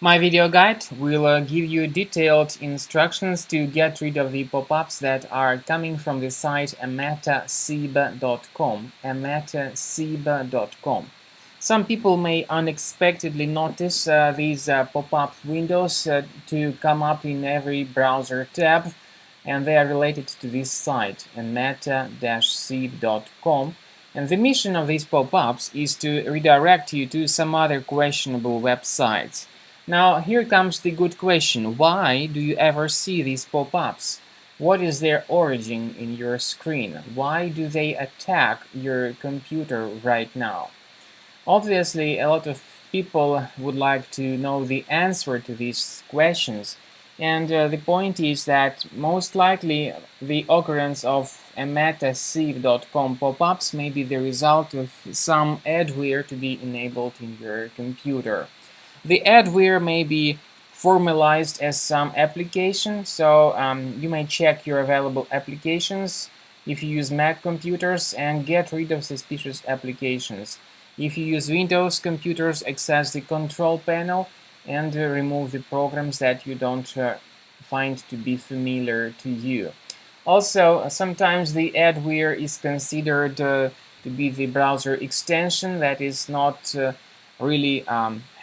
My video guide will give you detailed instructions to get rid of the pop-ups that are coming from the site emetacib.com. Some people may unexpectedly notice these pop-up windows to come up in every browser tab, and they are related to this site, emeta-cib.com. And the mission of these pop-ups is to redirect you to some other questionable websites. Now, here comes the good question. Why do you ever see these pop-ups? What is their origin in your screen? Why do they attack your computer right now? Obviously, a lot of people would like to know the answer to these questions. And the point is that most likely the occurrence of emetacib.com pop-ups may be the result of some adware to be enabled in your computer. The adware may be formalized as some application, so you may check your available applications if you use Mac computers and get rid of suspicious applications. If you use Windows computers, access the control panel and remove the programs that you don't find to be familiar to you. Also, sometimes the adware is considered to be the browser extension that is not really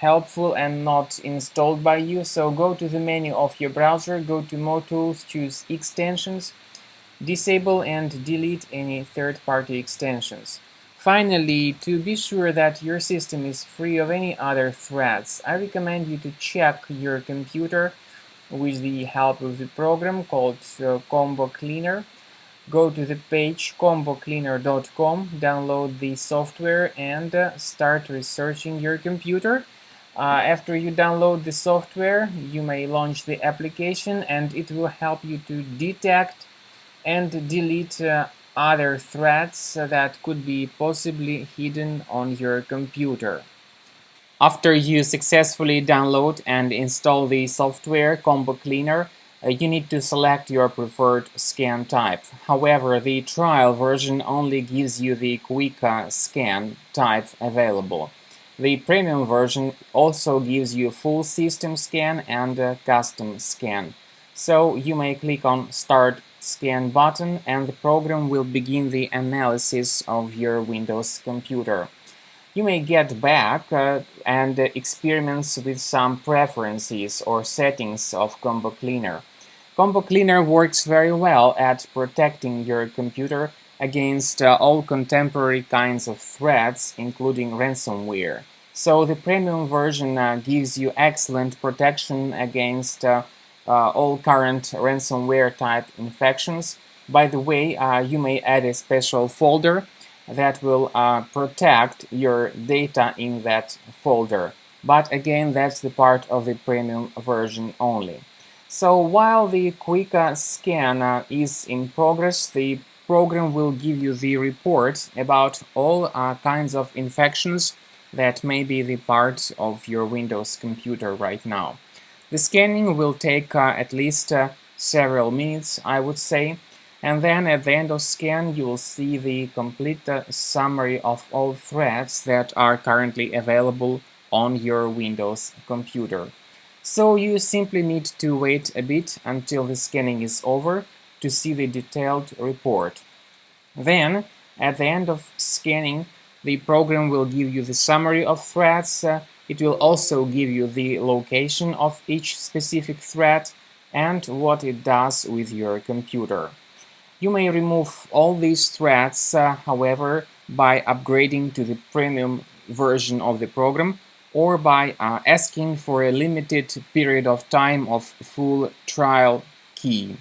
helpful and not installed by you. So go to the menu of your browser, go to More Tools, choose Extensions, disable and delete any third-party extensions. Finally, to be sure that your system is free of any other threats, I recommend you to check your computer with the help of the program called Combo Cleaner. Go to the page combocleaner.com, download the software and start researching your computer. After you download the software, you may launch the application and it will help you to detect and delete other threats that could be possibly hidden on your computer. After you successfully download and install the software Combo Cleaner, you need to select your preferred scan type. However, the trial version only gives you the quick scan type available. The premium version also gives you full system scan and custom scan. So you may click on Start Scan button and the program will begin the analysis of your Windows computer. You may get back and experiments with some preferences or settings of Combo Cleaner. Combo Cleaner works very well at protecting your computer against all contemporary kinds of threats, including ransomware. So the premium version gives you excellent protection against all current ransomware type infections. By the way, you may add a special folder that will protect your data in that folder. But again, that's the part of the premium version only. So while the quick scan is in progress, the program will give you the report about all kinds of infections that may be the part of your Windows computer right now. The scanning will take at least several minutes, I would say. And then at the end of scan, you will see the complete summary of all threads that are currently available on your Windows computer. So you simply need to wait a bit until the scanning is over to see the detailed report. Then, at the end of scanning, the program will give you the summary of threads. It will also give you the location of each specific thread and what it does with your computer. You may remove all these threads, however, by upgrading to the premium version of the program or by asking for a limited period of time of full trial key.